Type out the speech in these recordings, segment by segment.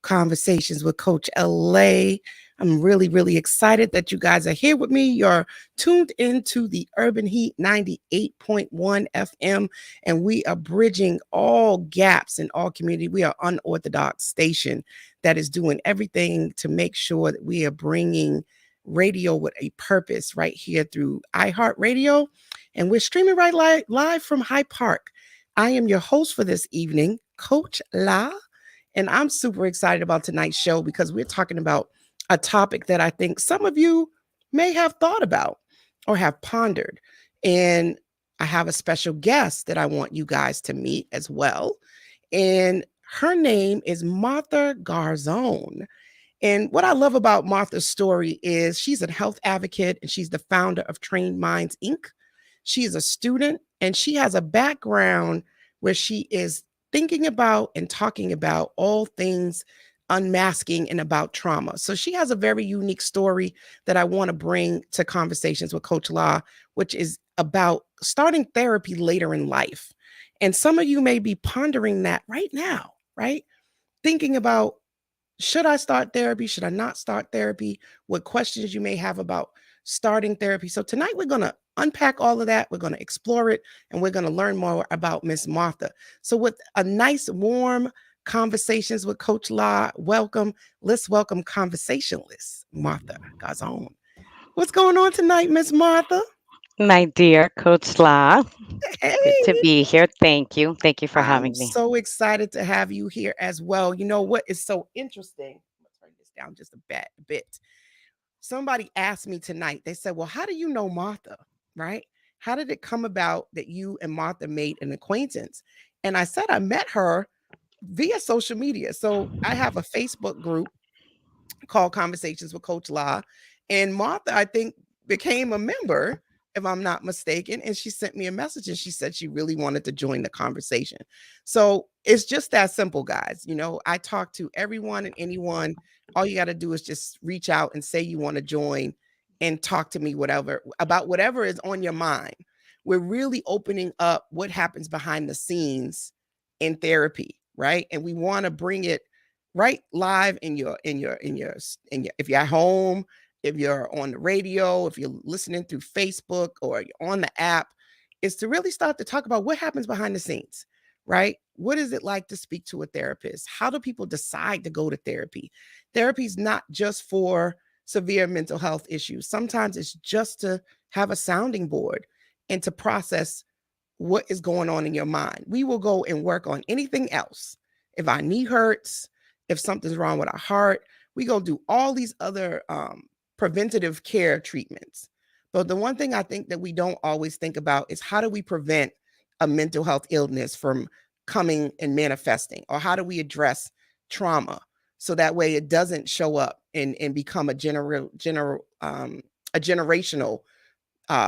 Conversations with Coach LA. I'm really, really excited that you guys are here with me. You're tuned into the Urban Heat 98.1 FM, and we are bridging all gaps in all community. We are unorthodox station that is doing everything to make sure that we are bringing radio with a purpose right here through iHeartRadio. And we're streaming right live from Hyde Park. I am your host for this evening, Coach La. And I'm super excited about tonight's show because we're talking about a topic that I think some of you may have thought about or have pondered. And I have a special guest that I want you guys to meet as well. And her name is Martha Garzon. And what I love about Martha's story is she's a health advocate and she's the founder of Trained Minds Inc. She is a student and she has a background where she is thinking about and talking about all things unmasking and about trauma. So she has a very unique story that I want to bring to Conversations with Coach La, which is about starting therapy later in life. And some of you may be pondering that right now, right? Thinking about, should I start therapy? Should I not start therapy? What questions you may have about starting therapy. So tonight we're going to unpack all of that. We're going to explore it and we're going to learn more about Miss Martha. So with a nice warm Conversations with Coach La, let's welcome conversationalist Martha Garzon. What's going on tonight, Miss Martha? My dear Coach La, Hey, good to be here. Thank you. Thank you for I'm having me. so excited to have you here as well. You know what is so interesting? I'm going to turn this down just a bit. Somebody asked me tonight, they said, well, how do you know Martha? Right? How did it come about that you and Martha made an acquaintance? And I said, I met her via social media. So I have a Facebook group called Conversations with Coach La. And Martha, I think, became a member, if I'm not mistaken. And she sent me a message and she said she really wanted to join the conversation. So it's just that simple, guys. You know, I talk to everyone and anyone. All you got to do is just reach out and say you want to join and talk to me whatever is on your mind. We're really opening up what happens behind the scenes in therapy, right? And we want to bring it right live if you're at home, if you're on the radio, if you're listening through Facebook or you're on the app, is to really start to talk about what happens behind the scenes, right? What is it like to speak to a therapist? How do people decide to go to therapy? Therapy is not just for severe mental health issues. Sometimes it's just to have a sounding board and to process what is going on in your mind. We will go and work on anything else. If our knee hurts, if something's wrong with our heart, we go do all these other preventative care treatments. But the one thing I think that we don't always think about is how do we prevent a mental health illness from coming and manifesting, or how do we address trauma so that way it doesn't show up and become a generational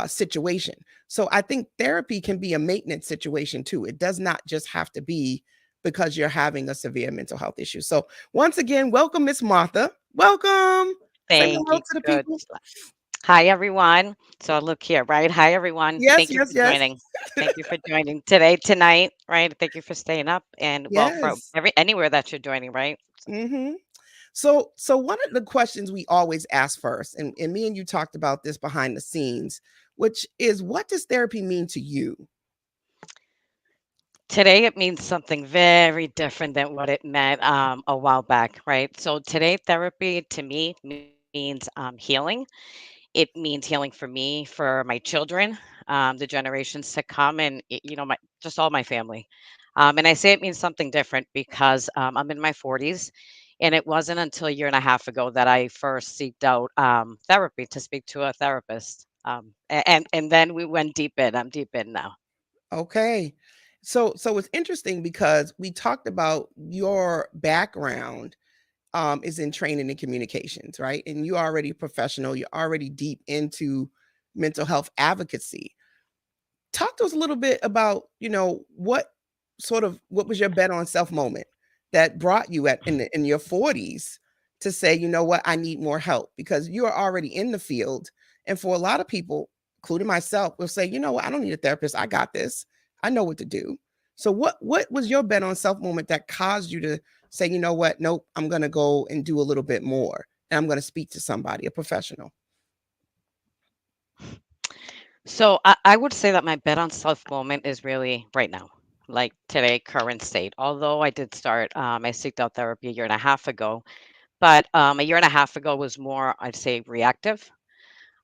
situation. So I think therapy can be a maintenance situation too. It does not just have to be because you're having a severe mental health issue. So once again, welcome, Miss Martha. Welcome. Say Thank hello you, to the people. Coach La. Hi, everyone. So look here, right? Hi, everyone. Yes, Thank you yes, for yes. joining. Thank you for joining tonight, right? Thank you for staying up and well, for Yes. anywhere that you're joining, right? Mm-hmm. So one of the questions we always ask first, and me and you talked about this behind the scenes, which is, what does therapy mean to you? Today it means something very different than what it meant a while back, right? So today therapy to me means healing. It means healing for me, for my children, the generations to come, and my just all my family. And I say it means something different because I'm in my 40s, and it wasn't until a year and a half ago that I first seeked out therapy to speak to a therapist. And then we went deep in. I'm deep in now. Okay. So it's interesting because we talked about your background is in training and communications, right? And you're already a professional, you're already deep into mental health advocacy. Talk to us a little bit about, what was your bet on self moment that brought you in your 40s to say, you know what, I need more help, because you are already in the field. And for a lot of people, including myself, will say, you know what, I don't need a therapist. I got this. I know what to do. So what was your bet on self moment that caused you to say, you know what, nope, I'm going to go and do a little bit more, and I'm going to speak to somebody, a professional? So I would say that my bet on self moment is really right now, like today, current state. Although I did start, I seeked out therapy a year and a half ago, but a year and a half ago was more, I'd say, reactive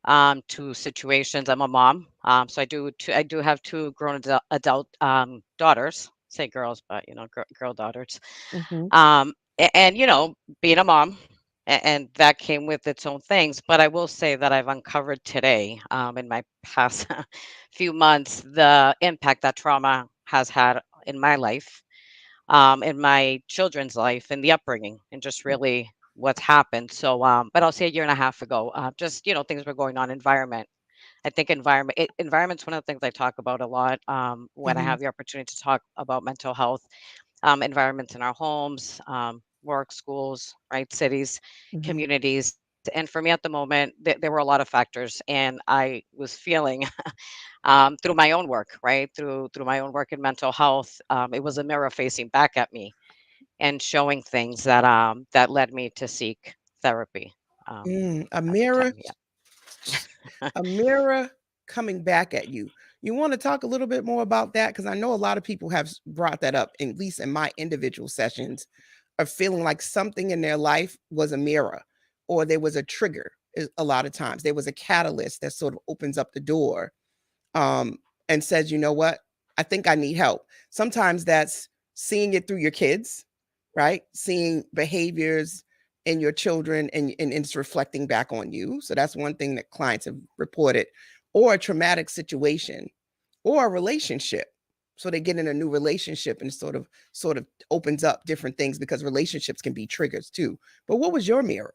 to situations. I'm a mom, so I do have two grown adult daughters. Say girls, but girl daughters. Hmm. And being a mom, and that came with its own things. But I will say that I've uncovered today, in my past few months, the impact that trauma has had in my life, in my children's life, in the upbringing, and just really what's happened. So, but I'll say a year and a half ago, just things were going on. Environment. I think environment's one of the things I talk about a lot, when I Hmm. have the opportunity to talk about mental health, environments in our homes, work, schools, right, cities, Hmm. communities. And for me at the moment, there were a lot of factors, and I was feeling through my own work, right, through my own work in mental health. It was a mirror facing back at me and showing things that led me to seek therapy A at the mirror, time. Yeah. a mirror coming back at you. You want to talk a little bit more about that? Because I know a lot of people have brought that up, at least in my individual sessions, of feeling like something in their life was a mirror, or there was a trigger. A lot of times there was a catalyst that sort of opens up the door, um, and says, you know what, I think I need help. Sometimes that's seeing it through your kids, right? Seeing behaviors in your children, and it's reflecting back on you. So that's one thing that clients have reported, or a traumatic situation, or a relationship. So they get in a new relationship, and it sort of opens up different things, because relationships can be triggers too. But what was your mirror?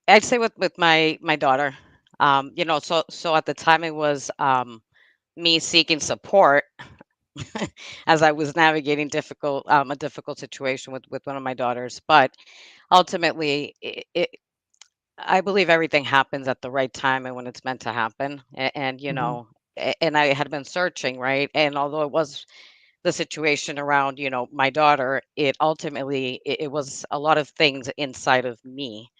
I'd say with my daughter, so at the time it was me seeking support as I was navigating a difficult situation with one of my daughters. But ultimately, I believe everything happens at the right time and when it's meant to happen. Hmm. And I had been searching, right? And although it was the situation around, my daughter, it was a lot of things inside of me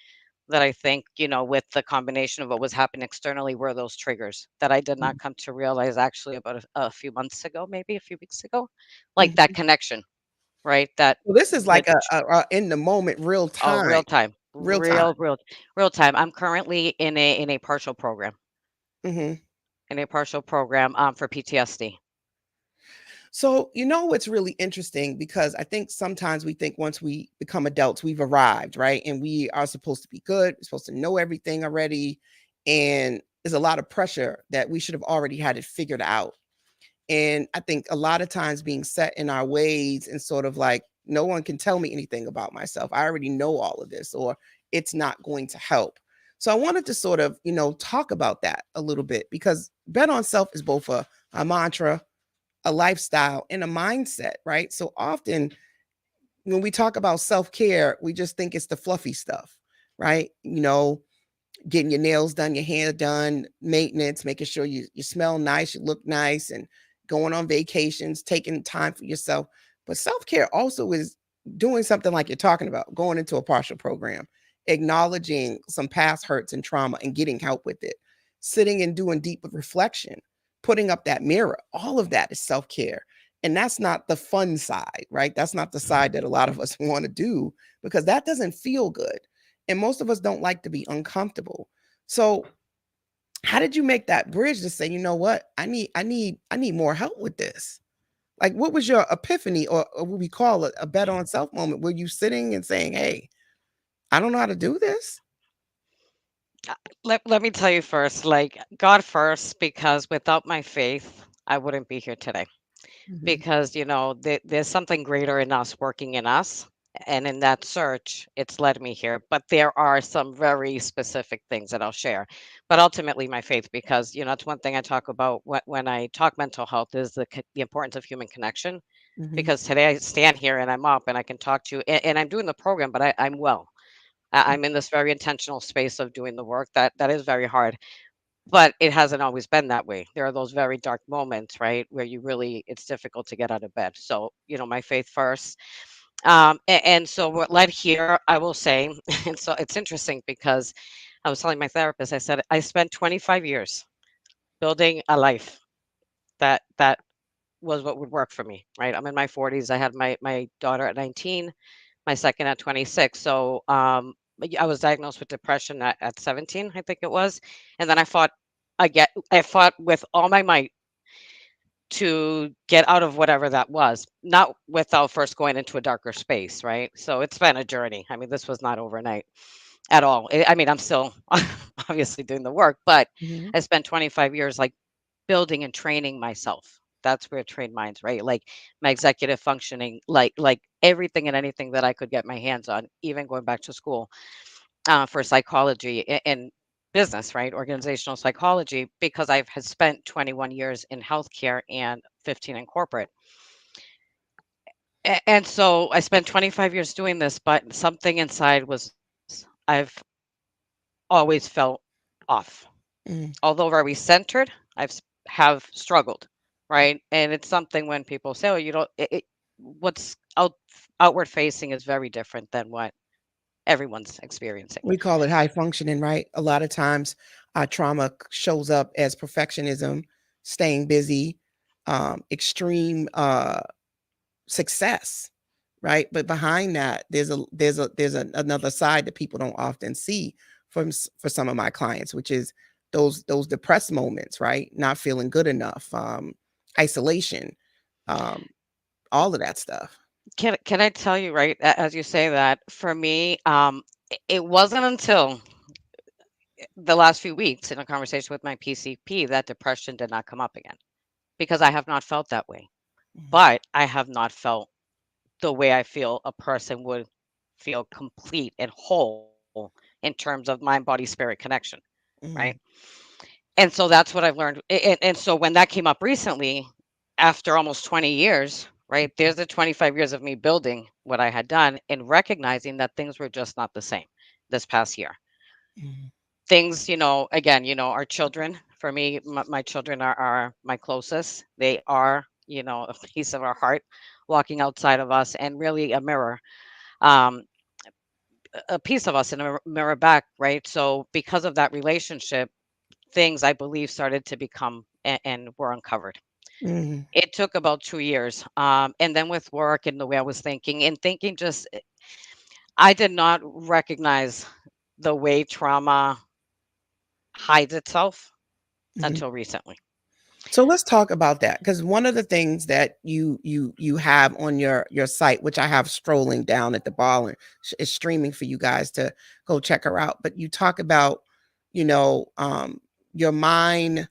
that I think, with the combination of what was happening externally, were those triggers that I did not come to realize actually about a few months ago, maybe a few weeks ago, like that Hmm. connection, right? That Well, this is the like a in the moment, real Oh, time, real time, real time. real time. I'm currently in a partial program, Hmm. for PTSD. So, what's really interesting, because I think sometimes we think once we become adults, we've arrived, right? And we are supposed to be good, we're supposed to know everything already. And there's a lot of pressure that we should have already had it figured out. And I think a lot of times being set in our ways, and sort of like, no one can tell me anything about myself. I already know all of this, or it's not going to help. So I wanted to sort of, talk about that a little bit, because bet on self is both a mantra, a lifestyle, and a mindset, right? So often when we talk about self care, we just think it's the fluffy stuff, right? Getting your nails done, your hair done, maintenance, making sure you smell nice, you look nice, and going on vacations, taking time for yourself. But self-care also is doing something like you're talking about, going into a partial program, acknowledging some past hurts and trauma and getting help with it, sitting and doing deep reflection, putting up that mirror. All of that is self-care. And that's not the fun side, right? That's not the side that a lot of us want to do, because that doesn't feel good, and most of us don't like to be uncomfortable. So how did you make that bridge to say, you know what, I need more help with this? Like, what was your epiphany, or what we call a bet on self moment? Were you sitting and saying, hey, I don't know how to do this? Let me tell you first, like God first, because without my faith, I wouldn't be here today. Hmm. Because there's something greater in us working in us, and in that search it's led me here. But there are some very specific things that I'll share, but ultimately my faith, because it's one thing I talk about when I talk mental health, is the importance of human connection. Hmm. Because today I stand here and I'm up and I can talk to you, and I'm doing the program, but I'm well. I'm in this very intentional space of doing the work that is very hard. but it hasn't always been that way. There are those very dark moments, right, where you really it's difficult to get out of bed. So, my faith first. And so what led here, I will say, and so it's interesting because I was telling my therapist, I said, I spent 25 years building a life that was what would work for me, right? I'm in my 40s. I had my daughter at 19, my second at 26. So I was diagnosed with depression at 17, I think it was. And then I fought with all my might to get out of whatever that was, not without first going into a darker space, right? So it's been a journey. I mean, this was not overnight at all. I mean, I'm still obviously doing the work, but Mhm. I spent 25 years like building and training myself. That's where trained minds, right? Like my executive functioning, like everything and anything that I could get my hands on, even going back to school for psychology and business, right? Organizational psychology, because I've had spent 21 years in healthcare and 15 in corporate. And so I spent 25 years doing this, but something inside I've always felt off. Mm. Although very centered, have struggled, right? And it's something when people say, "Oh, you don't," what's outward facing is very different than what everyone's experiencing. We call it high functioning, right? A lot of times, our trauma shows up as perfectionism, staying busy, extreme success, right? But behind that, another side that people don't often see for some of my clients, which is those depressed moments, right? Not feeling good enough, isolation, um, all of that stuff. Can I tell you, right, as you say that, for me, it wasn't until the last few weeks in a conversation with my PCP that depression did not come up again because I have not felt that way. Mhm, But I have not felt the way I feel a person would feel complete and whole in terms of mind, body, spirit connection, right? mhm, And so that's what I've learned. And so when that came up recently, after almost 20 years, right, there's the 25 years of me building what I had done and recognizing that things were just not the same this past year. mhm, Things, again, our children, for me, my children are my closest. They are, a piece of our heart walking outside of us and really a mirror. Um, a piece of us in a mirror back, right? So because of that relationship, things I believe started to become and were uncovered. mhm, It took about 2 years. And then with work and the way I was thinking and thinking just I did not recognize the way trauma hides itself mhm. until recently. So let's talk about that, because one of the things that you have on your site, which I have strolling down at the ball and is streaming for you guys to go check her out. But you talk about, you know, um, your mind,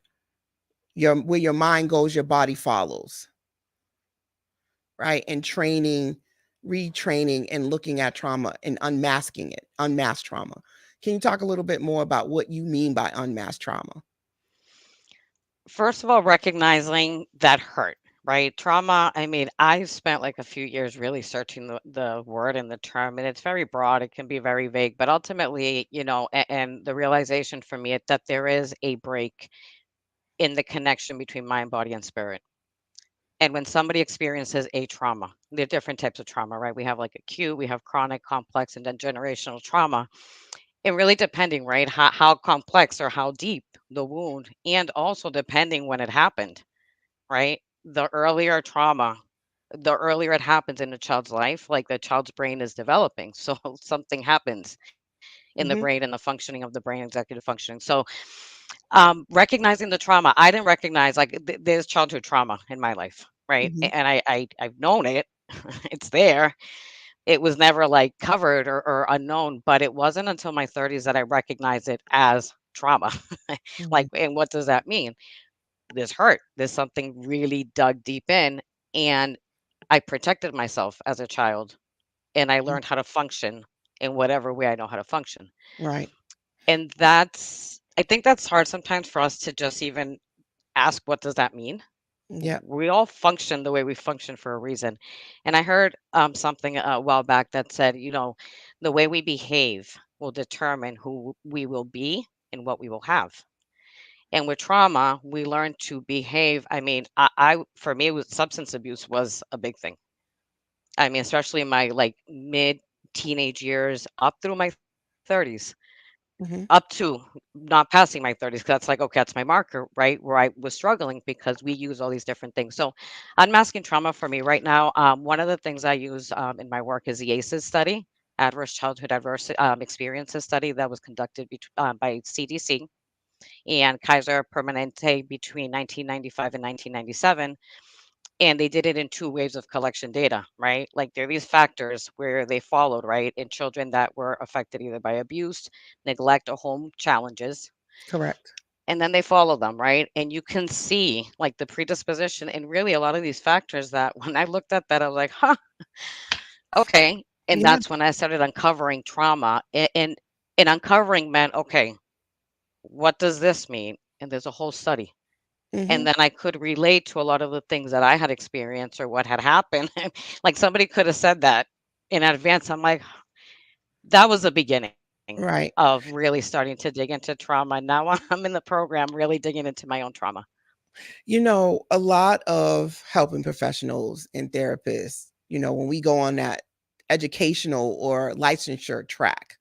your where your mind goes, your body follows, right? And training, retraining, and looking at trauma and unmasking it, unmasked trauma. Can you talk a little bit more about what you mean by unmasked trauma? First of all, recognizing that hurt, right? Trauma, I mean, I've spent like a few years really searching the word and the term, and it's very broad. It can be very vague, but ultimately, and the realization for me that there is a break in the connection between mind, body, and spirit. And when somebody experiences a trauma, there are different types of trauma, right? We have like acute, we have chronic, complex, and then generational trauma. And really depending, right, how complex or how deep the wound, and also depending when it happened, right? The earlier trauma, the earlier it happens in a child's life, like the child's brain is developing. So something happens in the brain Hmm. and the functioning of the brain, executive functioning. So recognizing the trauma, I didn't recognize like there's childhood trauma in my life, right? Hmm. And I've known it. It's there. It was never like covered or unknown, but it wasn't until my 30s that I recognized it as trauma. Like, Hmm. and what does that mean? There's hurt. There's something really dug deep in. And I protected myself as a child and I learned how to function in whatever way I know how to function. Right. And I think that's hard sometimes for us to just even ask, what does that mean? Yeah. We all function the way we function for a reason. And I heard something a while back that said, the way we behave will determine who we will be and what we will have. And with trauma, we learn to behave. I mean, I for me, with substance abuse was a big thing. I mean, especially in my like mid teenage years up through my 30s, up Hmm. to not passing my 30s, because that's like, okay, that's my marker, right? Where I was struggling because we use all these different things. So, unmasking trauma for me right now, one of the things I use in my work is the ACEs study, Adverse Childhood Adverse Experiences study that was conducted by CDC and Kaiser Permanente between 1995 and 1997. And they did it in two waves of collection data, right? Like there are these factors where they followed, right, in children that were affected either by abuse, neglect, or home challenges. Correct. And then they follow them, right? And you can see like the predisposition and really a lot of these factors that when I looked at that, I was like, huh, okay. And Yeah. that's when I started uncovering trauma. And uncovering meant, okay, what does this mean? And there's a whole study. And Hmm. then I could relate to a lot of the things that I had experienced or what had happened. Like somebody could have said that in advance. I'm like, that was the beginning of Right. really starting to dig into trauma. Now I'm in the program really digging into my own trauma. A lot of helping professionals and therapists, when we go on that educational or licensure track,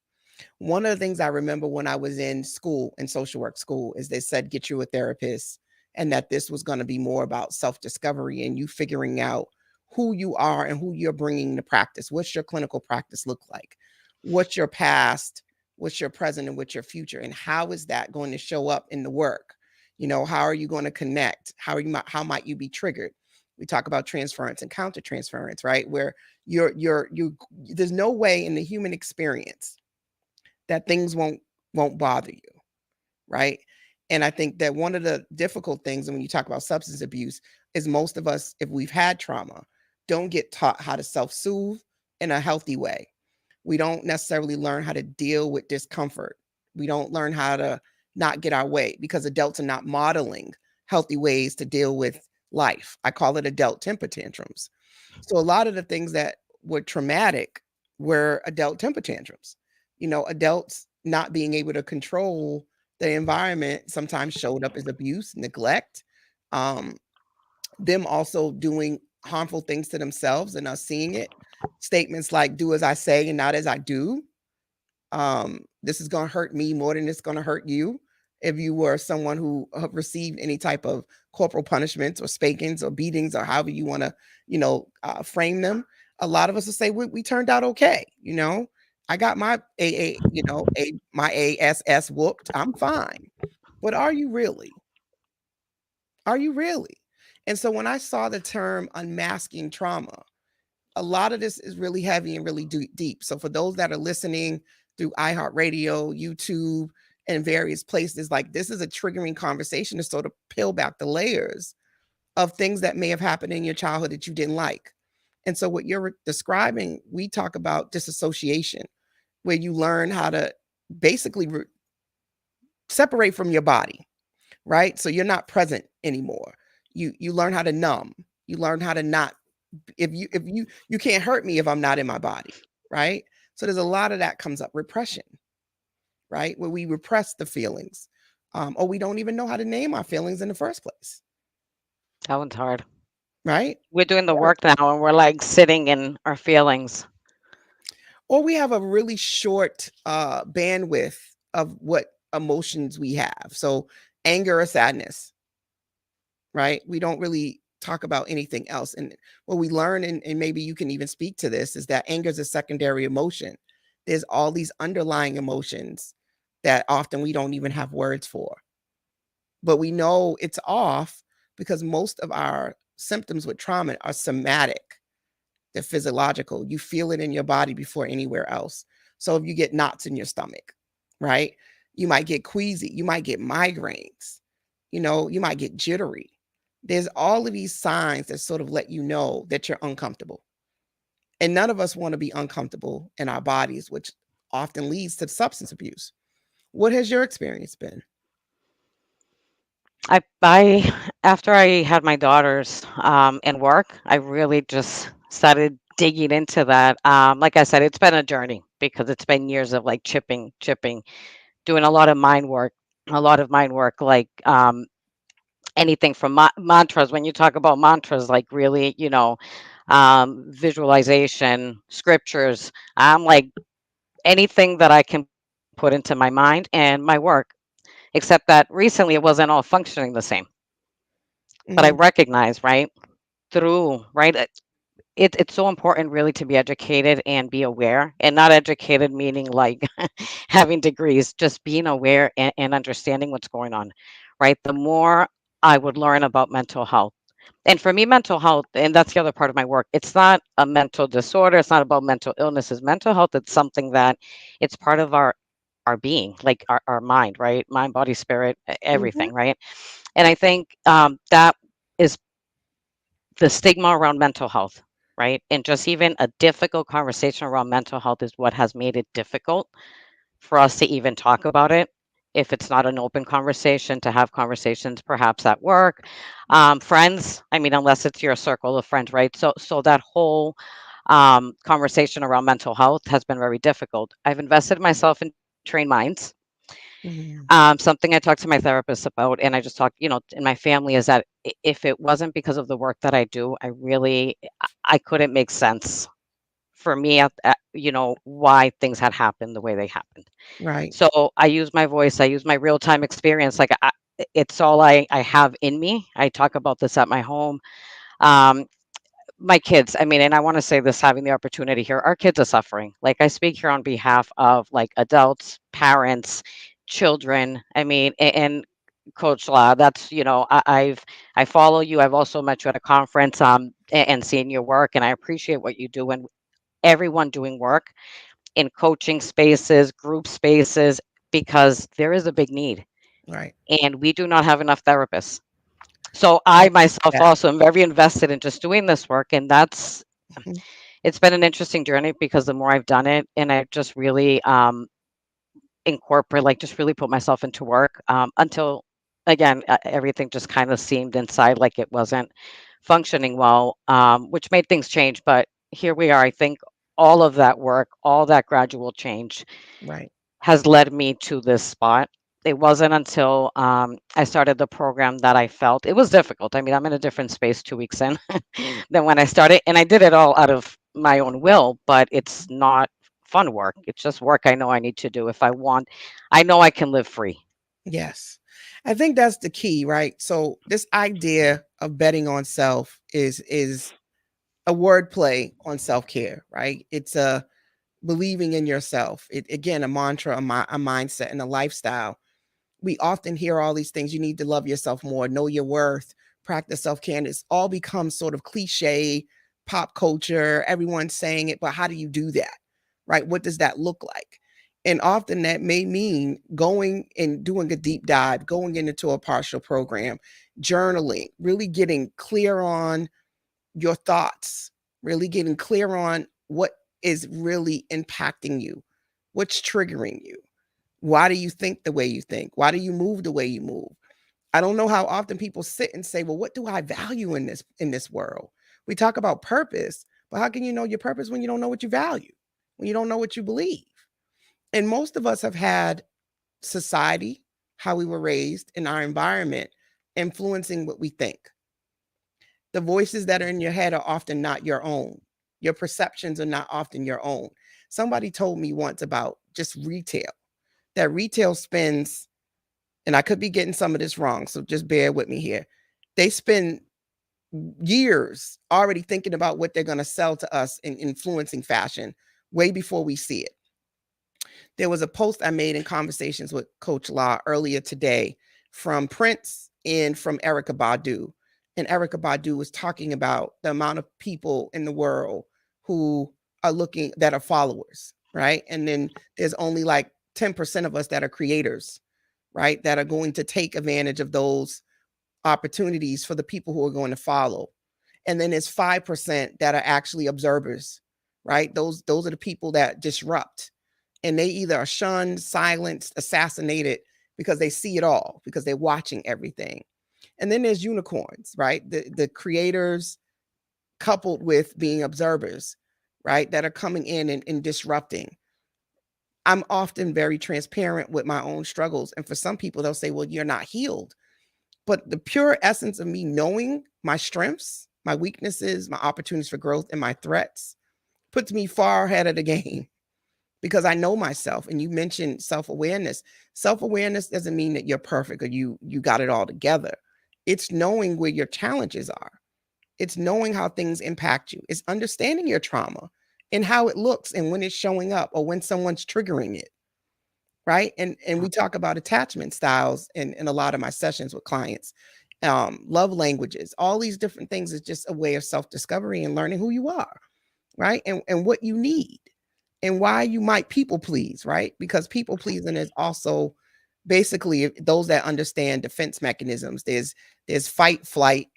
one of the things I remember when I was in school, in social work school, is they said, get you a therapist, and that this was going to be more about self discovery and you figuring out who you are and who you're bringing to practice. What's your clinical practice look like? What's your past? What's your present? And what's your future? And how is that going to show up in the work? How are you going to connect? How might you be triggered? We talk about transference and counter transference, right? Where there's no way in the human experience that things won't bother you, right? And I think that one of the difficult things, and when you talk about substance abuse, is most of us, if we've had trauma, don't get taught how to self-soothe in a healthy way. We don't necessarily learn how to deal with discomfort. We don't learn how to not get our way because adults are not modeling healthy ways to deal with life. I call it adult temper tantrums. So a lot of the things that were traumatic were adult temper tantrums. Adults not being able to control the environment sometimes showed up as abuse, neglect, um, them also doing harmful things to themselves and us seeing it. Statements like, do as I say and not as I do. This is going to hurt me more than it's going to hurt you. If you were someone who received any type of corporal punishments or spankings or beatings or however you want to, frame them, a lot of us will say we turned out okay. I got my my ASS whooped. I'm fine. But are you really? Are you really? And so when I saw the term unmasking trauma, a lot of this is really heavy and really deep. So for those that are listening through iHeartRadio, YouTube, and various places, like this is a triggering conversation to sort of peel back the layers of things that may have happened in your childhood that you didn't like. And so what you're describing, we talk about disassociation, where you learn how to basically separate from your body, right? So you're not present anymore. You learn how to numb. You learn how to not, if you can't hurt me if I'm not in my body, right? So there's a lot of that comes up. Repression, right? Where we repress the feelings. Or we don't even know how to name our feelings in the first place, That one's hard. right? We're doing the Or work now and we're like sitting in our feelings. or we have a really short bandwidth of what emotions we have. So anger or sadness, right? We don't really talk about anything else. And what we learn, and maybe you can even speak to this, is that anger is a secondary emotion. There's all these underlying emotions that often we don't even have words for. But we know it's off because most of our symptoms with trauma are somatic, they're physiological. You feel it in your body before anywhere else. So if you get knots in your stomach, right? You might get queasy, you might get migraines, you might get jittery. There's all of these signs that sort of let you know that you're uncomfortable. And none of us want to be uncomfortable in our bodies, which often leads to substance abuse. What has your experience been? I after I had my daughters and work, I really just started digging into that. Like I said, it's been a journey because it's been years of like chipping, doing a lot of mind work. a lot of mind work, like anything from mantras. When you talk about mantras, like really, visualization, scriptures, I'm like anything that I can put into my mind and my work, except that recently it wasn't all functioning the same. But I Mhm. recognize, right, through, right? It's so important really to be educated and be aware, and not educated meaning like having degrees, just being aware and understanding what's going on, right? The more I would learn about mental health. And for me, mental health, and that's the other part of my work, it's not a mental disorder. It's not about mental illnesses. Mental health, it's something that it's part of our being, like our mind, right? Mind, body, spirit, Mhm. everything, right? And I think that is the stigma around mental health, right? And just even a difficult conversation around mental health is what has made it difficult for us to even talk about it. If it's not an open conversation, to have conversations perhaps at work, friends. I mean, unless it's your circle of friends, right? So that whole conversation around mental health has been very difficult. I've invested myself in trained minds. Mhm. Something I talked to my therapist about, and I just talked, in my family, is that if it wasn't because of the work that I do, I couldn't make sense for me why things had happened the way they happened. Right. So I use my voice, I use my real time experience. Like it's all I have in me. I talk about this at my home. Um, my kids, I mean, and I want to say this, having the opportunity here, our kids are suffering. Like I speak here on behalf of like adults, parents, children. I mean, and Coach Law, that's, I follow you. I've also met you at a conference, and seen your work, and I appreciate what you do, and everyone doing work in coaching spaces, group spaces, because there is a big need, Right. and we do not have enough therapists. So I I agree with myself that. also am very invested in just doing this work, and Mhm. it's been an interesting journey because the more I've done it, and I just really incorporate, like, just really put myself into work, until again, everything just kind of seemed inside like it wasn't functioning well, which made things change. But here we are. I think all of that work, all that gradual change Right. has led me to this spot. It wasn't until I started the program that I felt it was difficult. I mean, I'm in a different space 2 weeks in than when I started, and I did it all out of my own will, but it's not fun work. It's just work I know I need to do if I want. I know I can live free. Yes. I think that's the key, right? So this idea of betting on self is a wordplay on self-care, right? It's a believing in yourself. It again a mantra, a mindset, and a lifestyle. We often hear all these things. You need to love yourself more, know your worth, practice self-care. And it's all becomes sort of cliche, pop culture. Everyone's saying it, but how do you do that? Right? What does that look like? And often that may mean going and doing a deep dive, going into a partial program, journaling, really getting clear on your thoughts, really getting clear on what is really impacting you, what's triggering you. Why do you think the way you think? Why do you move the way you move? I don't know how often people sit and say, "Well, what do I value in this world?" We talk about purpose, but how can you know your purpose when you don't know what you value? When you don't know what you believe? And most of us have had society, how we were raised, in our environment influencing what we think. The voices that are in your head are often not your own. Your perceptions are not often your own. Somebody told me once about just retail, that retail spends, and I could be getting some of this wrong, so just bear with me here. They spend years already thinking about what they're going to sell to us in influencing fashion way before we see it. There was a post I made in conversations with Coach Law earlier today from Prince and from Erica Badu. And Erica Badu was talking about the amount of people in the world who are looking that are followers, right? And then there's only like 10% of us that are creators, right? That are going to take advantage of those opportunities for the people who are going to follow. And then there's 5% that are actually observers, right? Those are the people that disrupt, and they either are shunned, silenced, assassinated because they see it all, because they're watching everything. And then there's unicorns, right? The creators coupled with being observers, right? That are coming in and disrupting. I'm often very transparent with my own struggles. And for some people, they'll say, well, you're not healed. But the pure essence of me knowing my strengths, my weaknesses, my opportunities for growth, and my threats puts me far ahead of the game because I know myself. And you mentioned self-awareness. Self-awareness doesn't mean that you're perfect or you got it all together. It's knowing where your challenges are. It's knowing how things impact you. It's understanding your trauma and how it looks and when it's showing up or when someone's triggering it, right? And we talk about attachment styles in a lot of my sessions with clients. Love languages, all these different things is just a way of self-discovery and learning who you are, right? And what you need and why you might people please, right? Because people pleasing is also basically those that understand defense mechanisms. There's fight, flight,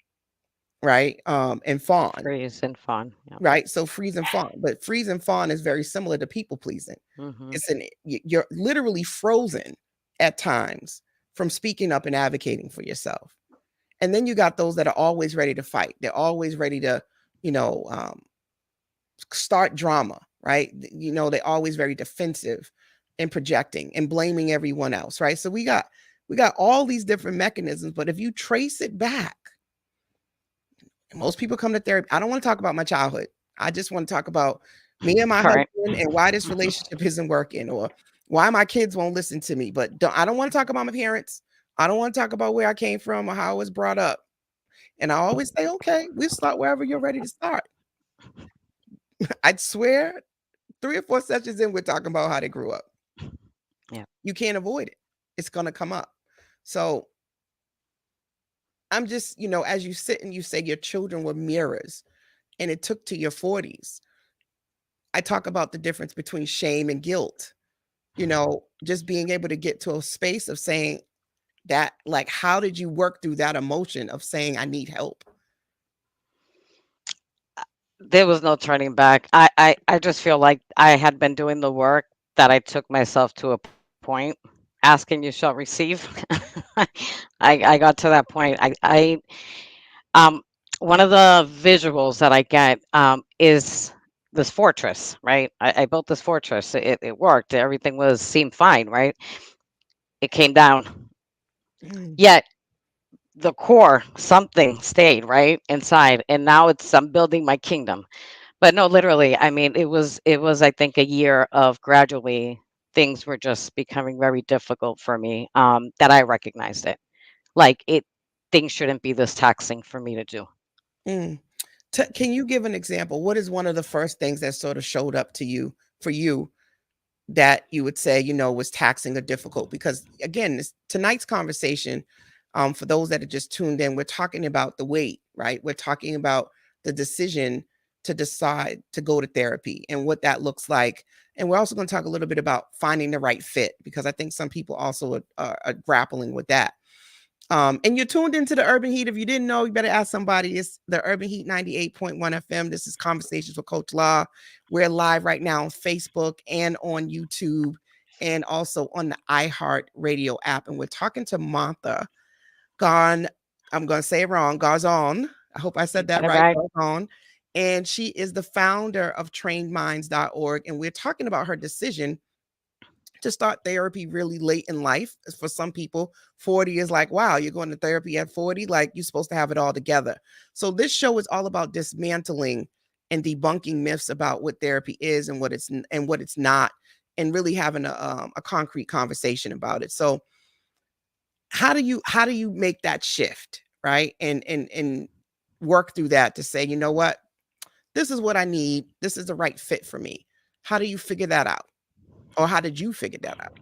right? And fawn, Freeze and fawn. Yeah. right? So freeze and fawn, but freeze and fawn is very similar to people pleasing. Hmm. It's you're literally frozen at times from speaking up and advocating for yourself. And then you got those that are always ready to fight. They're always ready to, you know, start drama, right? They're always very defensive and projecting and blaming everyone else, right? So we got all these different mechanisms, but if you trace it back, most people come to therapy. I don't want to talk about my childhood. I just want to talk about me and my Right. husband and why this relationship isn't working or why my kids won't listen to me. But I don't want to talk about my parents. I don't want to talk about where I came from or how I was brought up. And I always say, okay, we'll start wherever you're ready to start. I'd swear 3 or 4 sessions in, we're talking about how they grew up. Yeah. You can't avoid it. It's going to come up. So I'm just, as you sit and you say your children were mirrors and it took to your 40s, I talk about the difference between shame and guilt, just being able to get to a space of saying that, like, how did you work through that emotion of saying, I need help? There was no turning back. I just feel like I had been doing the work that I took myself to a point. Asking you shall receive. I got to that point. Um one of the visuals that I get is this fortress, right? I built this fortress. It worked. Everything was seemed fine, right? It came down. Mm, Yet the core, something stayed right inside, and now I'm building my kingdom. But no, literally, I mean, it was I think a year of gradually things were just becoming very difficult for me, that I recognized it. Like things shouldn't be this taxing for me to do. mm. Can you give an example? What is one of the first things that sort of showed up to you for you that you would say, was taxing or difficult? Because again, tonight's conversation, for those that are just tuned in, we're talking about the weight, right? We're talking about the decision to decide to go to therapy and what that looks like. And we're also going to talk a little bit about finding the right fit, because I think some people also are grappling with that. And you're tuned into the Urban Heat. If you didn't know, you better ask somebody. It's the Urban Heat 98.1 FM. This is Conversations with Coach Law. We're live right now on Facebook and on YouTube and also on the iHeart Radio app. And we're talking to Martha Gon. I'm going to say it wrong. Garzon. I hope I You said got that it right. right. Garzon. And she is the founder of trainedminds.org. And we're talking about her decision to start therapy really late in life. For some people, 40 is like, wow, you're going to therapy at 40, like you're supposed to have it all together. So this show is all about dismantling and debunking myths about what therapy is and what it's not, and really having a concrete conversation about it. So how do you make that shift, right? And work through that to say, you know what, this is what I need, this is the right fit for me. How do you figure that out, or how did you figure that out?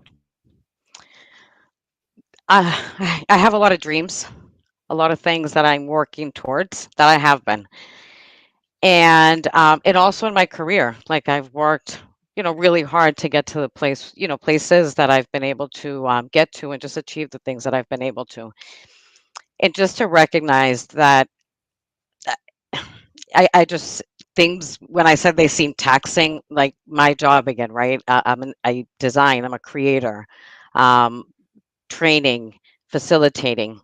I have a lot of dreams, a lot of things that I'm working towards that I have been, and also in my career, like I've worked, really hard to get to the places that I've been able to get to, and just achieve the things that I've been able to, and just to recognize that uh, I just things when I said they seem taxing, like my job again, right? I design. I'm a creator, um, training, facilitating.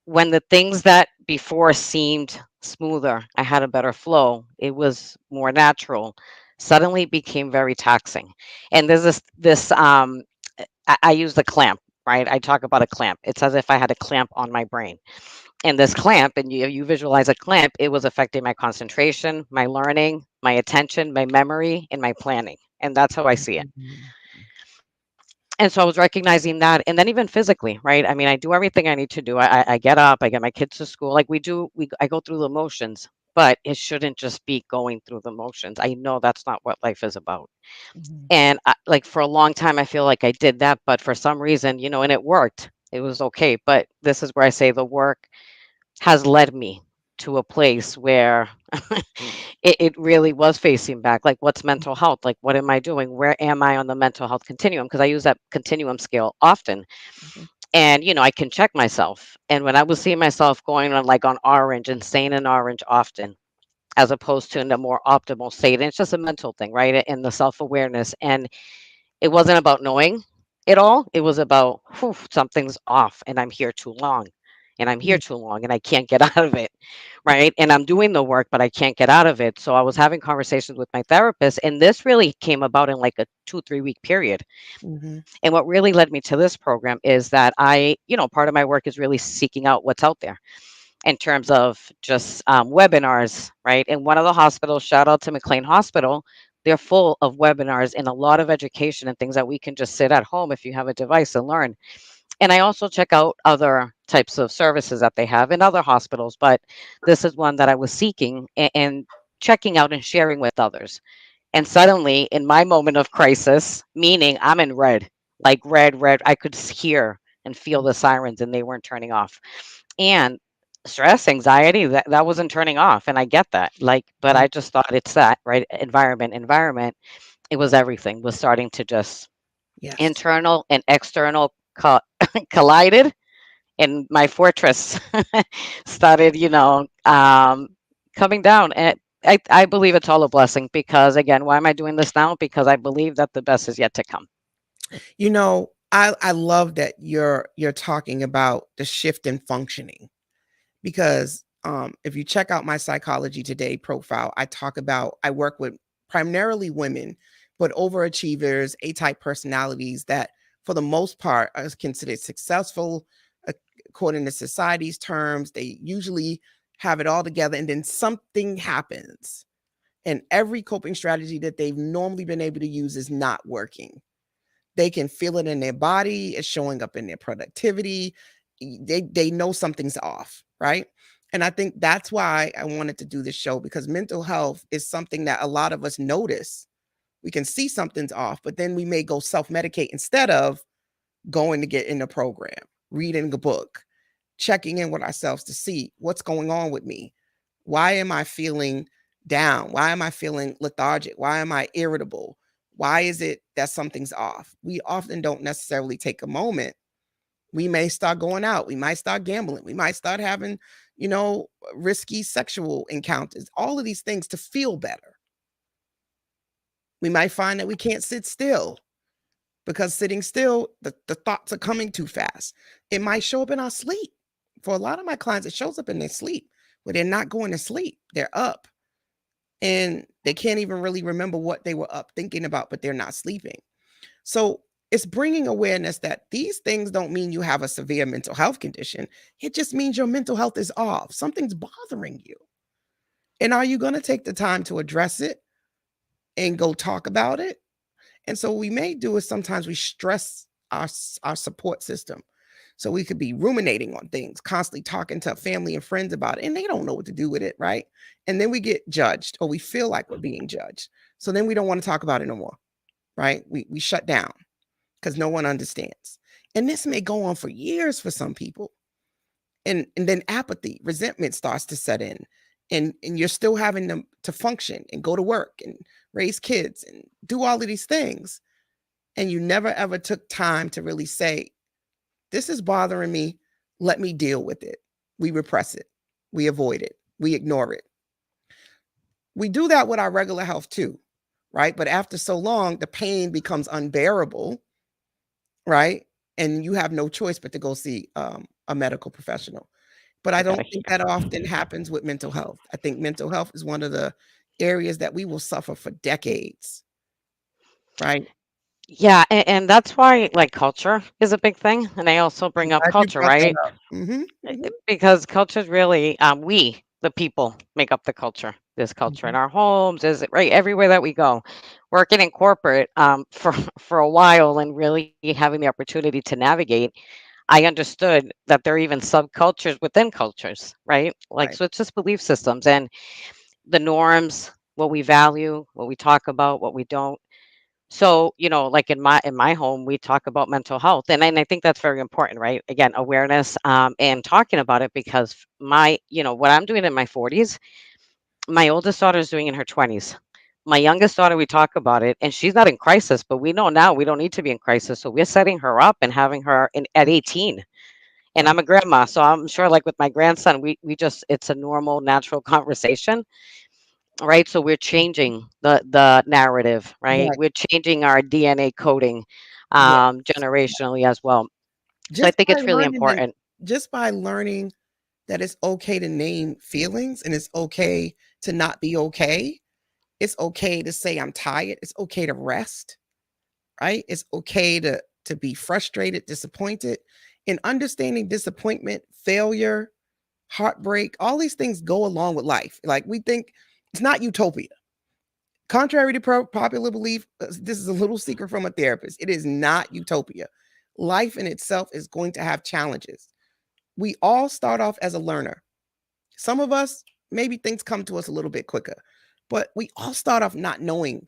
When the things that before seemed smoother, I had a better flow. It was more natural. suddenly became very taxing. And there's this I use the clamp, right? I talk about a clamp. It's as if I had a clamp on my brain. And this clamp, and you visualize a clamp, it was affecting my concentration, my learning, my attention, my memory, and my planning. And that's how I see it. Mhm. And so I was recognizing that, and then even physically, right? I mean, I do everything I need to do. I get up, I get my kids to school, like we do. I go through the motions, but it shouldn't just be going through the motions. I know that's not what life is about. Mhm. And like for a long time, I feel like I did that, but for some reason, and it worked. It was okay. But this is where I say the work has led me to a place where it really was facing back. Like, what's mental health? Like, what am I doing? Where am I on the mental health continuum? Because I use that continuum scale often. Mhm. And, I can check myself. And when I was seeing myself going on like on orange and staying in orange often, as opposed to in a more optimal state, and it's just a mental thing, right? And the self awareness. And it wasn't about knowing it all. It was about, whew, something's off and I'm here too long. And I'm here Mhm. too long and I can't get out of it. Right. And I'm doing the work, but I can't get out of it. So I was having conversations with my therapist. And this really came about in like a 2, 3 week period. Mhm. And what really led me to this program is that part of my work is really seeking out what's out there in terms of just webinars, right? And one of the hospitals, shout out to McLean Hospital, they're full of webinars and a lot of education and things that we can just sit at home if you have a device and learn. And I also check out other types of services that they have in other hospitals, but this is one that I was seeking and checking out and sharing with others. And suddenly, in my moment of crisis, meaning I'm in red, like red, red, I could hear and feel the sirens and they weren't turning off. And stress, anxiety, that wasn't turning off. And I get that. Like, but Yeah. I just thought it's that, right? Environment. It was everything was starting to just Yes. internal and external collided. And my fortress started, coming down. And I believe it's all a blessing because, again, why am I doing this now? Because I believe that the best is yet to come. I love that you're talking about the shift in functioning because if you check out my Psychology Today profile, I work with primarily women, but overachievers, A-type personalities that, for the most part, are considered successful according to society's terms. They usually have it all together, and then something happens, and every coping strategy that they've normally been able to use is not working. They can feel it in their body, it's showing up in their productivity. They know something's off, right? And I think that's why I wanted to do this show, because mental health is something that a lot of us notice. We can see something's off, but then we may go self-medicate instead of going to get in the program, reading a book, checking in with ourselves to see what's going on with me. Why am I feeling down? Why am I feeling lethargic? Why am I irritable? Why is it that something's off? We often don't necessarily take a moment. We may start going out. We might start gambling. We might start having, risky sexual encounters, all of these things to feel better. We might find that we can't sit still because sitting still, the thoughts are coming too fast. It might show up in our sleep. For a lot of my clients, it shows up in their sleep where they're not going to sleep. They're up and they can't even really remember what they were up thinking about, but they're not sleeping. So it's bringing awareness that these things don't mean you have a severe mental health condition. It just means your mental health is off. Something's bothering you. And are you going to take the time to address it and go talk about it? And so what we may do is sometimes we stress our support system. So we could be ruminating on things, constantly talking to family and friends about it, and they don't know what to do with it, right? And then we get judged, or we feel like we're being judged. So then we don't want to talk about it no more, right? We shut down because no one understands. And this may go on for years for some people. And then apathy, resentment starts to set in. And you're still having to function and go to work and raise kids and do all of these things. And you never ever took time to really say, this is bothering me. Let me deal with it. We repress it. We avoid it. We ignore it. We do that with our regular health too, right? But after so long, the pain becomes unbearable, right? And you have no choice but to go see a medical professional. But I I gotta don't think hear. that often happens with mental health. I think mental health is one of the areas that we will suffer for decades, right? Yeah, and that's why like culture is a big thing. And I also I'm bring up glad you culture, brought that right? up. Because culture is really we the people make up the culture. There's culture in Mhm. our homes, is right everywhere that we go. Working in corporate for for a while and really having the opportunity to navigate, I understood that there are even subcultures within cultures, right? Like Right. so it's just belief systems and the norms, what we value, what we talk about, what we don't. So, like in my home, we talk about mental health, and I think that's very important, right? Again, awareness and talking about it because what I'm doing in my 40s, my oldest daughter is doing in her 20s. My youngest daughter, we talk about it, and she's not in crisis, but we know now we don't need to be in crisis, so we're setting her up and having her at 18. And Right. I'm a grandma, so I'm sure, like with my grandson, we just it's a normal, natural conversation. Right, so we're changing the narrative, right? Right. We're changing our DNA coding, Yeah. generationally as well. So I Just think by it's really learning that important. just by learning that it's okay to name feelings and it's okay to not be okay. It's okay to say I'm tired. It's okay to rest, right? It's okay to be frustrated, disappointed, and understanding disappointment, failure, heartbreak, all these things go along with life. Like we think it's not utopia. Contrary to popular belief, this is a little secret from a therapist. It is not utopia. Life in itself is going to have challenges. We all start off as a learner. Some of us, maybe things come to us a little bit quicker, but we all start off not knowing.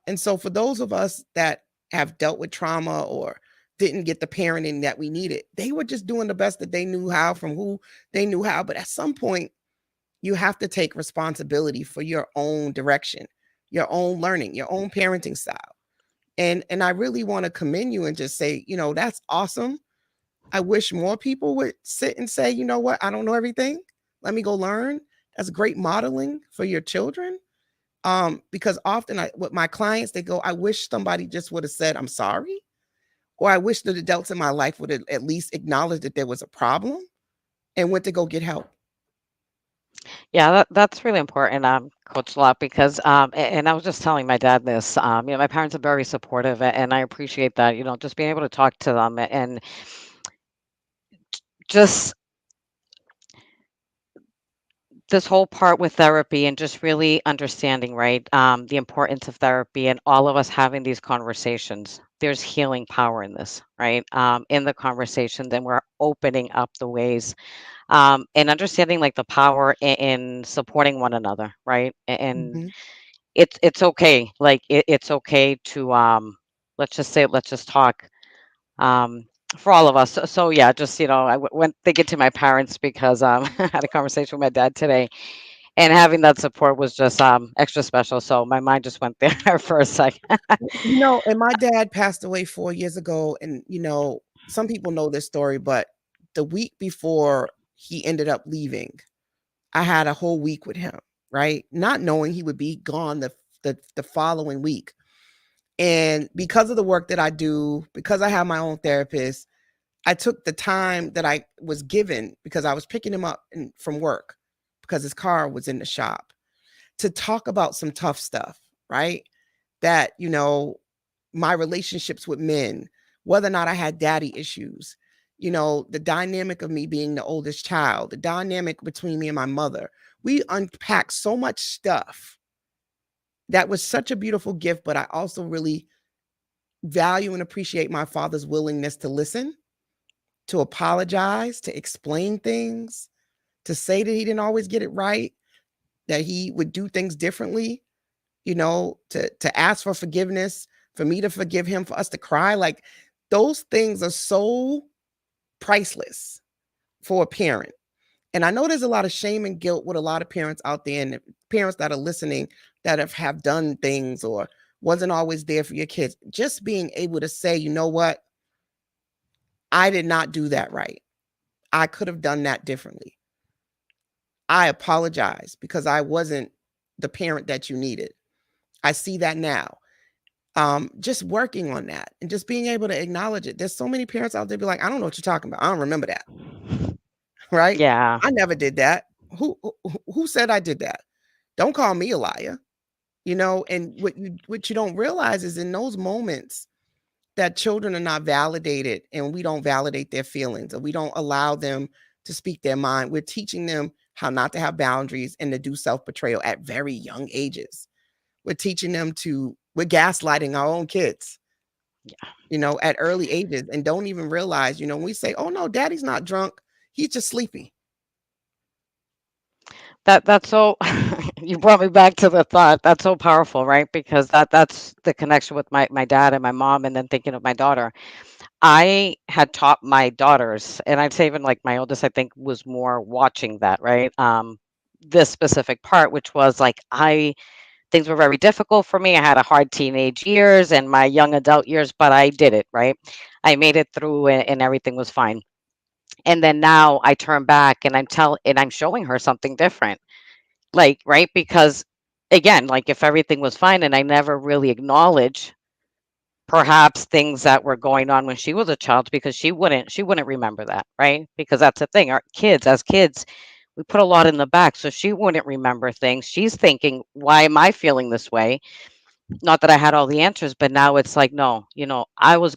And so, for those of us that have dealt with trauma or didn't get the parenting that we needed, they were just doing the best that they knew how from who they knew how. But at some point, you have to take responsibility for your own direction, your own learning, your own parenting style. And I really want to commend you and just say, that's awesome. I wish more people would sit and say, you know what, I don't know everything. Let me go learn. That's great modeling for your children. Because often with my clients, they go, I wish somebody just would have said, I'm sorry. Or I wish the adults in my life would have at least acknowledged that there was a problem and went to go get help. Yeah, that's really important, Coach Lot, because and I was just telling my dad this. My parents are very supportive, and I appreciate that. Just being able to talk to them and just this whole part with therapy and just really understanding, right, the importance of therapy and all of us having these conversations. There's healing power in this, right? In the conversation, then we're opening up the ways and understanding like the power in supporting one another, right? And Mhm. it's okay, like it's okay to let's just talk for all of us. So yeah, just I went thinking to my parents because I had a conversation with my dad today and having that support was just, extra special, so my mind just went there for a second. And my dad passed away 4 years ago. And, some people know this story, but the week before he ended up leaving, I had a whole week with him, right? Not knowing he would be gone the following week. And because of the work that I do, because I have my own therapist, I took the time that I was given because I was picking him up from work because his car was in the shop to talk about some tough stuff, right? That, my relationships with men, whether or not I had daddy issues, the dynamic of me being the oldest child, the dynamic between me and my mother. We unpacked so much stuff that was such a beautiful gift, but I also really value and appreciate my father's willingness to listen, to apologize, to explain things, to say that he didn't always get it right, that he would do things differently, to ask for forgiveness, for me to forgive him, for us to cry. Like those things are so priceless for a parent. And I know there's a lot of shame and guilt with a lot of parents out there and parents that are listening that have done things or wasn't always there for your kids. Just being able to say, you know what? I did not do that right. I could have done that differently. I apologize because I wasn't the parent that you needed. I see that now. Just working on that and just being able to acknowledge it. There's so many parents out there be like, I don't know what you're talking about. I don't remember that. Right? Yeah. I never did that. Who said I did that? Don't call me a liar. And what you don't realize is in those moments that children are not validated and we don't validate their feelings or we don't allow them to speak their mind. We're teaching them how not to have boundaries and to do self-betrayal at very young ages. We're teaching them we're gaslighting our own kids, at early ages and don't even realize, when we say, oh no, daddy's not drunk, he's just sleepy. That's so you brought me back to the thought. That's so powerful, right? Because that's the connection with my dad and my mom, and then thinking of my daughter. I had taught my daughters, and I'd say even like my oldest, I think was more watching that, right? This specific part, which was like things were very difficult for me. I had a hard teenage years and my young adult years, but I did it, right? I made it through and everything was fine. And then now I turn back and I'm showing her something different. Like, right? Because again, like if everything was fine and I never really acknowledge perhaps things that were going on when she was a child, because she wouldn't remember that, right? Because that's the thing. Our kids, as kids, we put a lot in the back. So she wouldn't remember things. She's thinking, why am I feeling this way? Not that I had all the answers, but now it's like, no, I was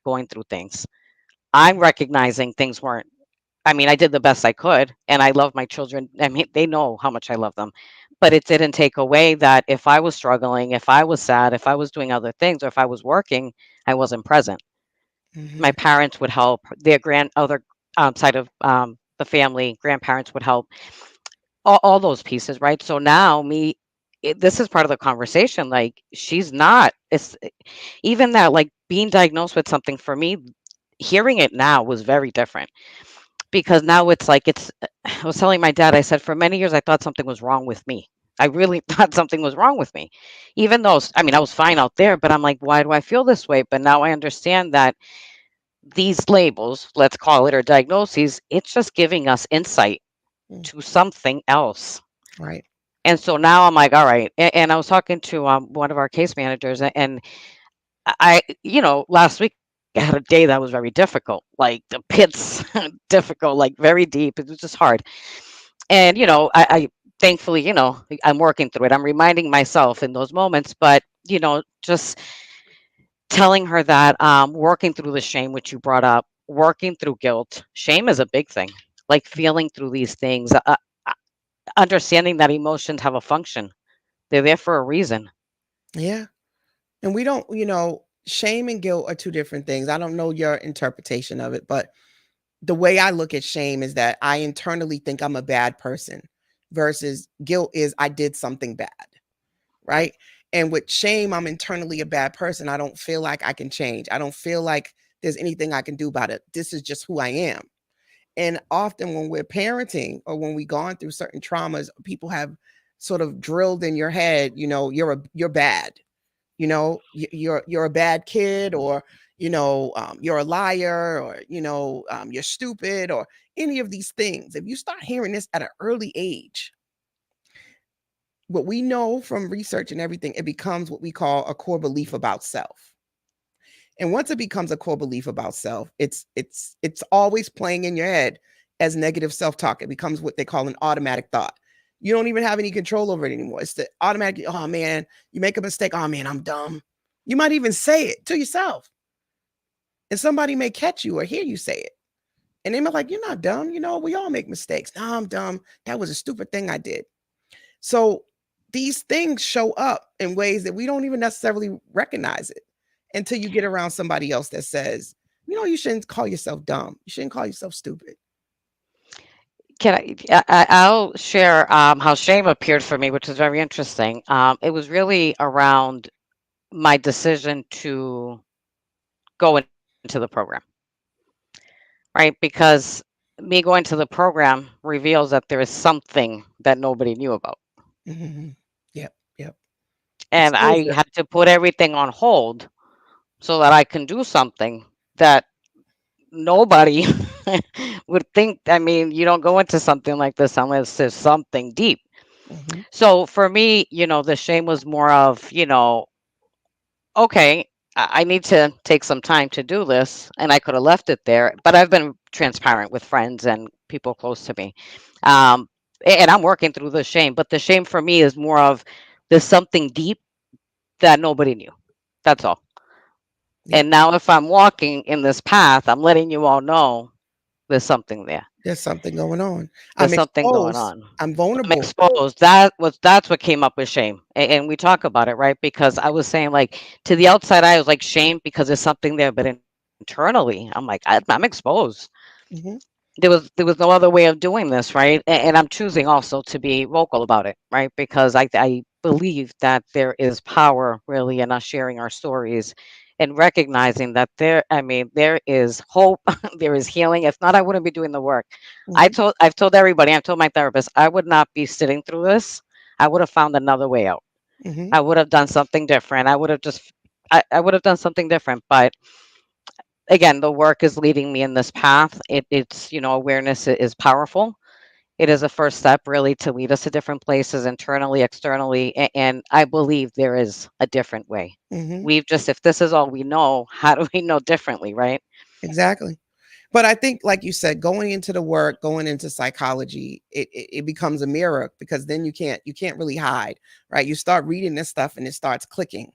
going through things. I'm recognizing things weren't, I mean, I did the best I could and I love my children. I mean, they know how much I love them, but it didn't take away that if I was struggling, if I was sad, if I was doing other things, or if I was working, I wasn't present. My Hmm. parents would help, their other side of the family, grandparents would help, all those pieces, right? So now this is part of the conversation. Like she's not, even that, like being diagnosed with something for me, hearing it now was very different because now it's like I was telling my dad, I said, for many years I thought something was wrong with me. I really thought something was wrong with me. Even though, I mean, I was fine out there, but I'm like, why do I feel this way? But now I understand that these labels, let's call it, or diagnoses, it's just giving us insight to something else. Right. And so now I'm like, all right. And I was talking to one of our case managers, and last week I had a day that was very difficult, like the pits difficult, like very deep. It was just hard. And, I thankfully, I'm working through it. I'm reminding myself in those moments, but, just telling her that working through the shame, which you brought up, working through guilt, shame is a big thing, like feeling through these things, uh, understanding that emotions have a function. They're there for a reason. Yeah. And we don't, shame and guilt are two different things. I don't know your interpretation of it, but the way I look at shame is that I internally think I'm a bad person versus guilt is I did something bad, right? And with shame, I'm internally a bad person. I don't feel like I can change. I don't feel like there's anything I can do about it. This is just who I am. And often when we're parenting or when we've gone through certain traumas, people have sort of drilled in your head, you're bad. You're a bad kid, or you're a liar, or you're stupid, or any of these things. If you start hearing this at an early age, what we know from research and everything, it becomes what we call a core belief about self. And once it becomes a core belief about self, it's always playing in your head as negative self-talk. It becomes what they call an automatic thought. You don't even have any control over it anymore. It's the automatic, oh man, you make a mistake, oh man, I'm dumb. You might even say it to yourself. And somebody may catch you or hear you say it. And they might like, you're not dumb. We all make mistakes. No, I'm dumb. That was a stupid thing I did. So these things show up in ways that we don't even necessarily recognize it until you get around somebody else that says, you shouldn't call yourself dumb. You shouldn't call yourself stupid. Can I'll share how shame appeared for me, which is very interesting. It was really around my decision to go into the program, right? Because me going to the program reveals that there is something that nobody knew about. Mhm. Yep, yep. And I Exposure. had to put everything on hold so that I can do something that nobody would think. I mean, you don't go into something like this unless there's something deep. Mhm. So for me, the shame was more of, okay, I need to take some time to do this, and I could have left it there. But I've been transparent with friends and people close to me. Um, and I'm working through the shame, but the shame for me is more of there's something deep that nobody knew. That's all. Yeah, And now if I'm walking in this path, I'm letting you all know there's something there. there's something going on. There's I'm something going exposed. on. I'm I'm vulnerable. exposed. That's what came up with shame. And we talk about it, right? Because I was saying like to the outside eye, I was like shame because there's something there, but internally, I'm like I'm exposed. Hmm. There was no other way of doing this, right? And I'm choosing also to be vocal about it, right? Because I believe that there is power really in us sharing our stories and recognizing that there is hope, there is healing. If not, I wouldn't be doing the work. Hmm. I've told everybody, I've told my therapist, I would not be sitting through this. I would have found another way out. Hmm. I would have done something different. I would have done something different, but again, the work is leading me in this path. It's awareness is powerful. It is a first step really to lead us to different places internally, externally, and I believe there is a different way. Hmm. We've just if this is all we know, how do we know differently, right? Exactly. But I think, like you said, going into the work, going into psychology, it becomes a mirror because then you can't really hide, right? You start reading this stuff and it starts clicking.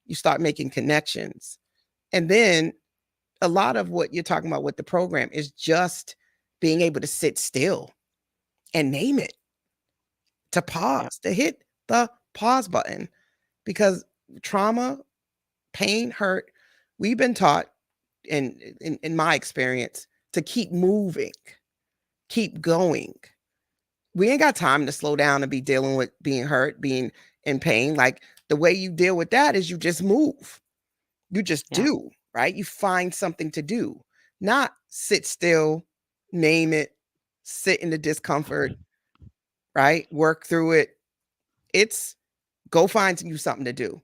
You start making connections, and then a lot of what you're talking about with the program is just being able to sit still and name it, to Yep. pause, to hit the pause button, because trauma, pain, hurt, we've been taught in my experience to keep moving, keep going. We ain't got time to slow down and be dealing with being hurt, being in pain. Like, the way you deal with that is you just move. You just Yep. do, right? You find something to do, not sit still, name it, sit in the discomfort, right? Work through it. It's go find you something to do.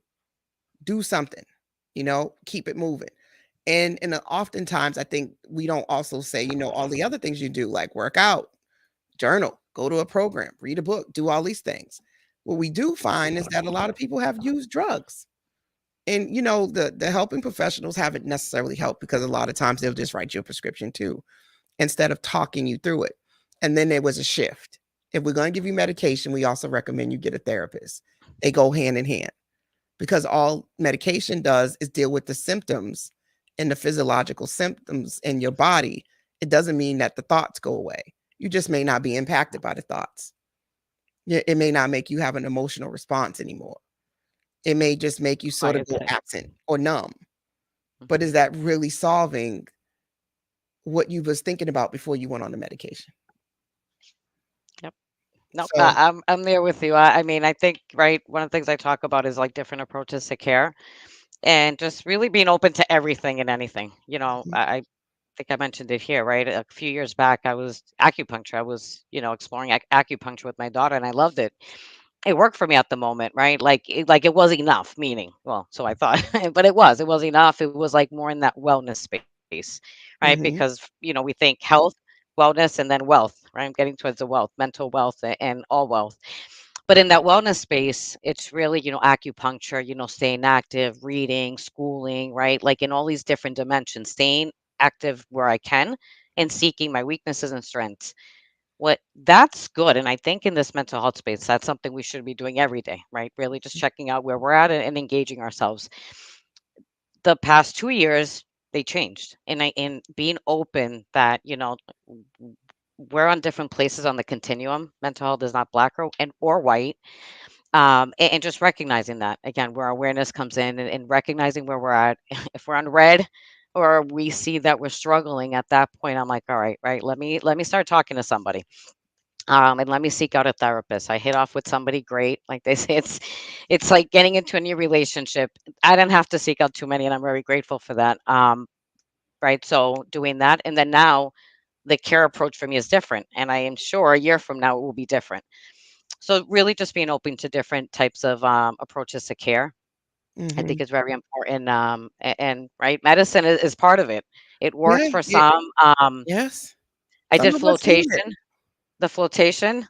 Do something, keep it moving. And oftentimes I think we don't also say, all the other things you do, like work out, journal, go to a program, read a book, do all these things. What we do find is that a lot of people have used drugs. And the helping professionals haven't necessarily helped, because a lot of times they'll just write you a prescription too, instead of talking you through it. And then there was a shift. If we're going to give you medication, we also recommend you get a therapist. They go hand in hand, because all medication does is deal with the symptoms and the physiological symptoms in your body. It doesn't mean that the thoughts go away. You just may not be impacted by the thoughts. It may not make you have an emotional response anymore. It may just make you sort of go Quiet it. absent or numb. But is Mhm. that really solving what you was thinking about before you went on the medication? Yep. Nope. So, I'm there with you. I mean, I think right. One of the things I talk about is like different approaches to care, and just really being open to everything and anything. mhm, I think I mentioned it here, right? A few years back, I was acupuncture. I was, exploring acupuncture with my daughter, and I loved it. It worked for me at the moment, right? Like it was enough, meaning, well, so I thought, but it was enough. It was like more in that wellness space, right? Because, mhm, we think health, wellness, and then wealth, right? I'm getting towards the wealth, mental wealth, and all wealth. But in that wellness space, it's really, acupuncture, staying active, reading, schooling, right? Like in all these different dimensions, staying active where I can and seeking my weaknesses and strengths. What That's good. And I think in this mental health space, that's something we should be doing every day, right? Really just checking out where we're at and engaging ourselves. The past 2 years, they changed. And being open that, w- we're on different places on the continuum. Mental health is not black or white, and just recognizing that again where awareness comes in, and recognizing where we're at. If we're on red or we see that we're struggling, at that point I'm like, all right, right, let me start talking to somebody, and let me seek out a therapist. I hit off with somebody great, like they say, it's like getting into a new relationship. I didn't have to seek out too many, and I'm very grateful for that. Right, so doing that, and then now the care approach for me is different, and I am sure a year from now it will be different. So really just being open to different types of approaches to care, I think mhm. is very important. And right, medicine is part of it. It Yeah, worked for some. yes. I Some did of us need it. flotation. The flotation.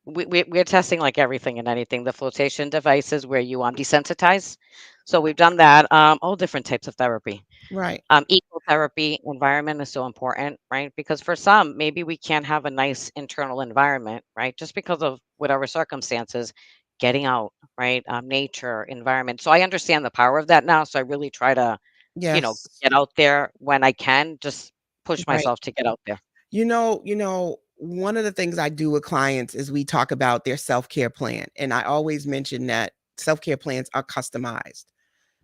we're testing like everything and anything. The flotation devices where you desensitize. So we've done that. All different types of therapy. Right. Ecotherapy environment is so important, right? Because for some, maybe we can't have a nice internal environment, right? Just because of whatever circumstances, getting out, right? Nature, environment. So I understand the power of that now. So I really try to, Yes. get out there when I can, just push Right. myself to get out there. One of the things I do with clients is we talk about their self-care plan. And I always mention that self-care plans are customized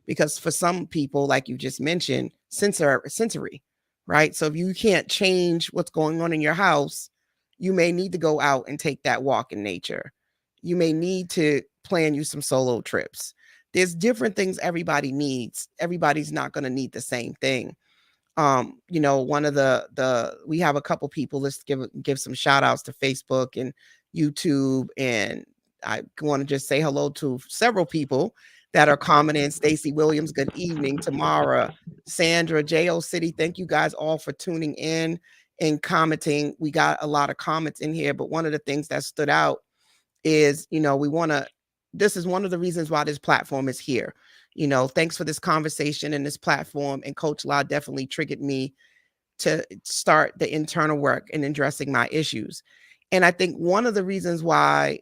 because for some people, like you just mentioned, sensory, right? So if you can't change what's going on in your house, you may need to go out and take that walk in nature. You may need to plan you some solo trips. There's different things everybody needs. Everybody's not going to need the same thing. One of the we have a couple people. Let's give some shout outs to Facebook and YouTube, and I want to just say hello to several people that are commenting. Stacy Williams, good evening. Tamara, Sandra, Jo City, thank you guys all for tuning in and commenting. We got a lot of comments in here, but one of the things that stood out is, we want to, this is one of the reasons why this platform is here. Thanks for this conversation and this platform. And Coach Law definitely triggered me to start the internal work and addressing my issues. And I think one of the reasons why,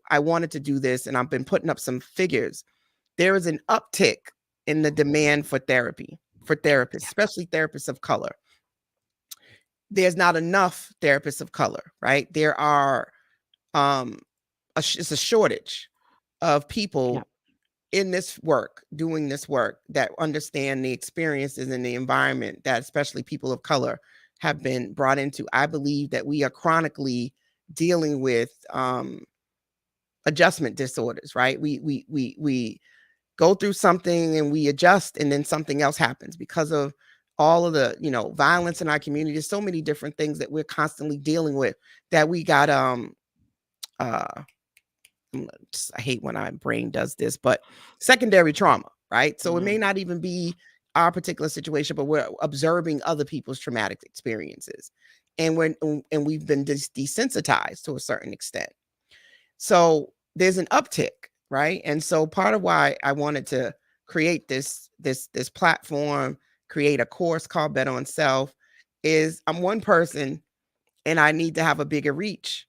I wanted to do this, and I've been putting up some figures, there is an uptick in the demand for therapy, for therapists, especially therapists of color. There's not enough therapists of color, right? There are, um, it's a shortage of Yeah. people in this work, doing this work, that understand the experiences and the environment that especially people of color have been brought into. I believe that we are chronically dealing with adjustment disorders, right? We go through something and we adjust, and then something else happens because of all of the violence in our community. There's so many different things that we're constantly dealing with that we got uh I hate when our brain does this, but secondary trauma, right? So it may Mhm. not even be our particular situation, but we're observing other people's traumatic experiences, and we've been desensitized to a certain extent. So there's an uptick, right? And so part of why I wanted to create this platform, create a course called Bet on Self, is I'm one person and I need to have a bigger reach.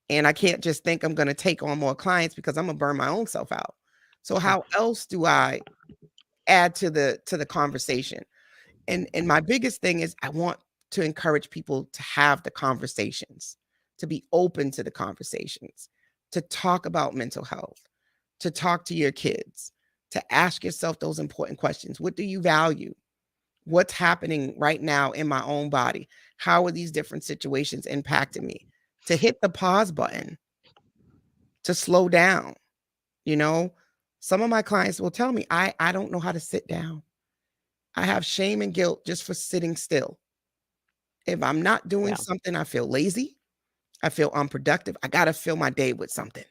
And I can't just think I'm going to take on more clients because I'm going to burn my own self out. So Yeah. how else do I add to the conversation? And my biggest thing is I want to encourage people to have the conversations, to be open to the conversations, to talk about mental health, to talk to your kids, to ask yourself those important questions. What do you value? What's happening right now in my own body? How are these different situations impacting me? To hit the pause button, to slow down, you know? Some of my clients will tell me, I don't know how to sit down. I have shame and guilt just for sitting still. If I'm not doing Yeah. something, I feel lazy. I feel unproductive. I got to fill my day with something.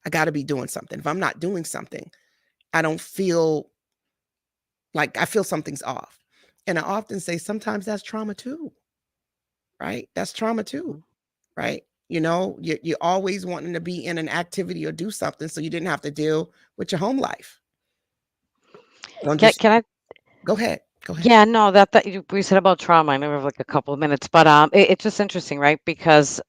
I got to be doing something. If I'm not doing something, I don't feel like I feel something's off. And I often say sometimes that's trauma too, right? That's trauma too, Mhm. right? You're always wanting to be in an activity or do something so you didn't have to deal with your home life. Don't just Can I? go ahead. Go ahead. Yeah, no, we said about trauma. I know we have like a couple of minutes, but it's just interesting, right? Because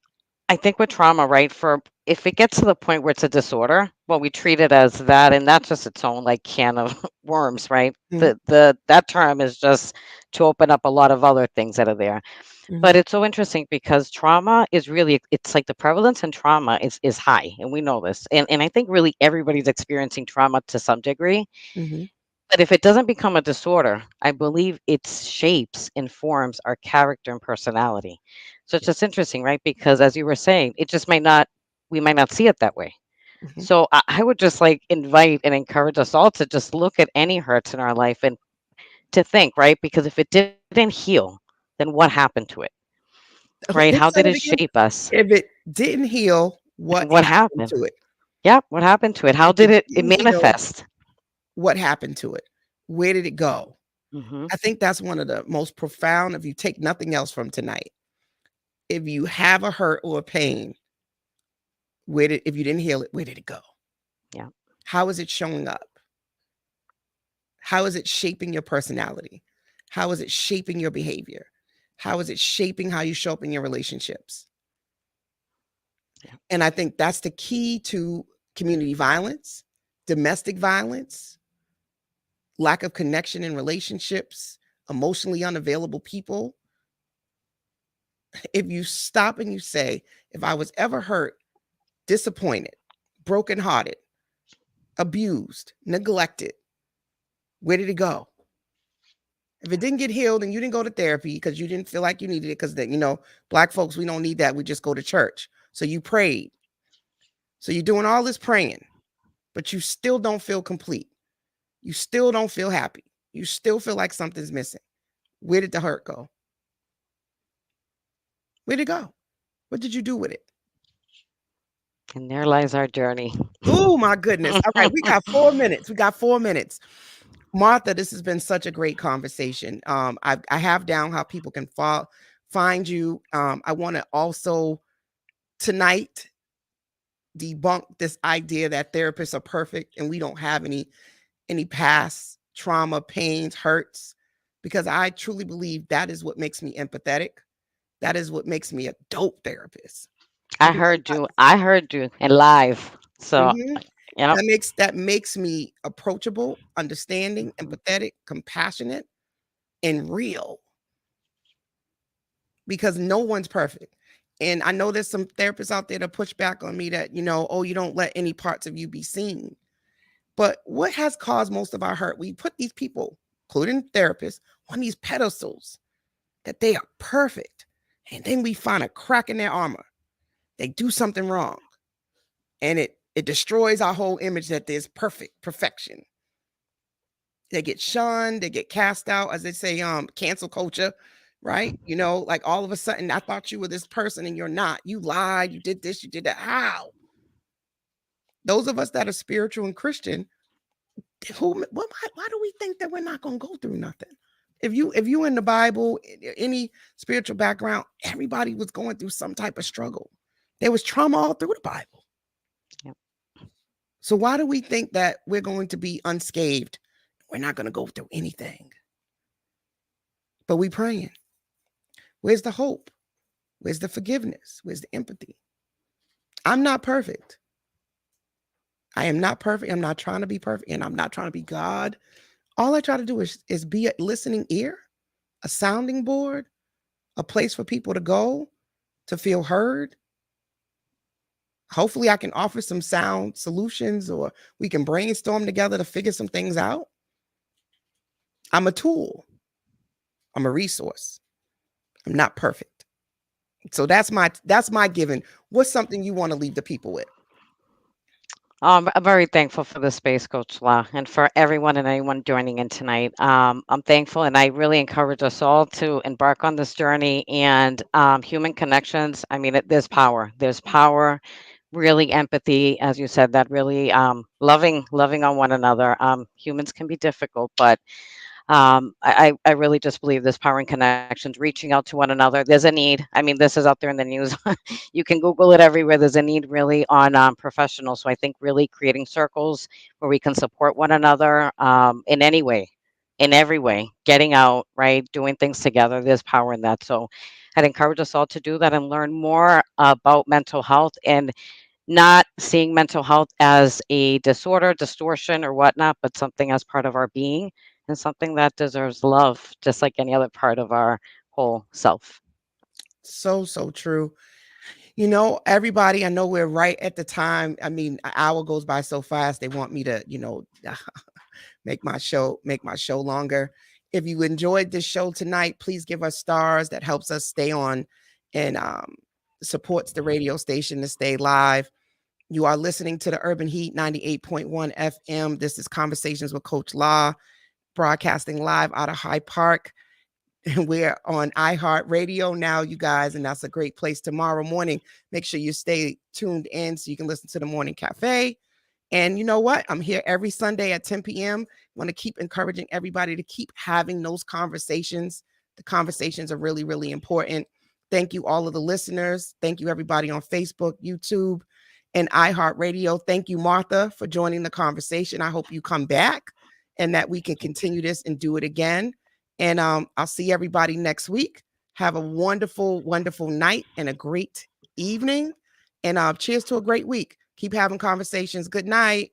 I think with trauma, right, for if it gets to the point where it's a disorder, well, we treat it as that, and that's just its own like can of worms, right? Mhm, The that term is just to open up a lot of other things that are there. But mhm, it's so interesting because trauma is really it's like the prevalence in trauma is high, and we know this. And I think really everybody's experiencing trauma to some degree. mhm. But if it doesn't become a disorder, I believe it shapes and forms our character and personality. So it's just interesting, right? Because as you were saying, it just might not, we might not see it that way. Mhm. So I would just like invite and encourage us all to just look at any hurts in our life and to think, right? Because if it didn't heal, then what happened to it, right? How Let's did say it it again. shape us? If it didn't heal, what And what happened happened? to it? Yep, what happened to it? How If did it it didn't heal, manifest? what happened to it? Where did it go? Hmm. I think that's one of the most profound, if you take nothing else from tonight. If you have a hurt or a pain, If you didn't heal it, where did it go? Yeah. How is it showing up? How is it shaping your personality? How is it shaping your behavior? How is it shaping how you show up in your relationships? Yeah. And I think that's the key to community violence, domestic violence, lack of connection in relationships, emotionally unavailable people. If you stop and you say, if I was ever hurt, disappointed, brokenhearted, abused, neglected, where did it go? If it didn't get healed and you didn't go to therapy because you didn't feel like you needed it, because Black folks, we don't need that. We just go to church. So you prayed. So you're doing all this praying, but you still don't feel complete. You still don't feel happy. You still feel like something's missing. Where did the hurt go? Where'd it go? What did you do with it? And there lies our journey. Oh my goodness. All right, we got 4 minutes. We got 4 minutes. Martha, this has been such a great conversation. I have down how people can find you. I want to also tonight debunk this idea that therapists are perfect and we don't have any past trauma, pains, hurts, because I truly believe that is what makes me empathetic. That is what makes me a dope therapist. I Because heard you. I heard you in live. So, mhm, yep. that makes me approachable, understanding, Mhm. empathetic, compassionate, and real, because no one's perfect. And I know there's some therapists out there that push back on me that, oh, you don't let any parts of you be seen. But what has caused most of our hurt? We put these people, including therapists, on these pedestals that they are perfect. And then we find a crack in their armor. They do something wrong. And it destroys our whole image that there's perfection. They get shunned, they get cast out, as they say, cancel culture, right? Like all of a sudden, I thought you were this person and you're not. You lied, you did this, you did that. How? Those of us that are spiritual and Christian, why do we think that we're not going to go through nothing? If you in the Bible, any spiritual background, everybody was going through some type of struggle. There was trauma all through the Bible. Yep. So why do we think that we're going to be unscathed? We're not going to go through anything. But we praying. Where's the hope? Where's the forgiveness? Where's the empathy? I'm not perfect. I am not perfect. I'm not trying to be perfect, and I'm not trying to be God. All I try to do is be a listening ear, a sounding board, a place for people to go to feel heard. Hopefully, I can offer some sound solutions, or we can brainstorm together to figure some things out. I'm a tool. I'm a resource. I'm not perfect. So that's my giving. What's something you want to leave the people with? I'm very thankful for the space, Coach La, and for everyone and anyone joining in tonight. I'm thankful, and I really encourage us all to embark on this journey and human connections. I mean, there's power. There's power, really empathy, as you said, that really loving on one another. Humans can be difficult, but I really just believe this power and connections, reaching out to one another. There's a need. I mean, this is out there in the news. You can Google it everywhere. There's a need really on professionals. So I think really creating circles where we can support one another in any way, in every way, getting out, right, doing things together. There's power in that. So I'd encourage us all to do that and learn more about mental health and not seeing mental health as a disorder, distortion, or whatnot, but something as part of our being and something that deserves love, just like any other part of our whole self. So true. Everybody, I know we're right at the time. I mean, an hour goes by so fast. They want me to, make my show longer. If you enjoyed this show tonight, please give us stars. That helps us stay on and supports the radio station to stay live. You are listening to the Urban Heat 98.1 FM. This is Conversations with Coach Law, broadcasting live out of Hyde Park. We're on iHeartRadio now, you guys, and that's a great place tomorrow morning. Make sure you stay tuned in so you can listen to the Morning Cafe. And you know what? I'm here every Sunday at 10 p.m. Want to keep encouraging everybody to keep having those conversations. The conversations are really, really important. Thank you, all of the listeners. Thank you, everybody on Facebook, YouTube, and iHeartRadio. Thank you, Martha, for joining the conversation. I hope you come back and that we can continue this and do it again. And I'll see everybody next week. Have a wonderful, wonderful night and a great evening. And cheers to a great week. Keep having conversations. Good night.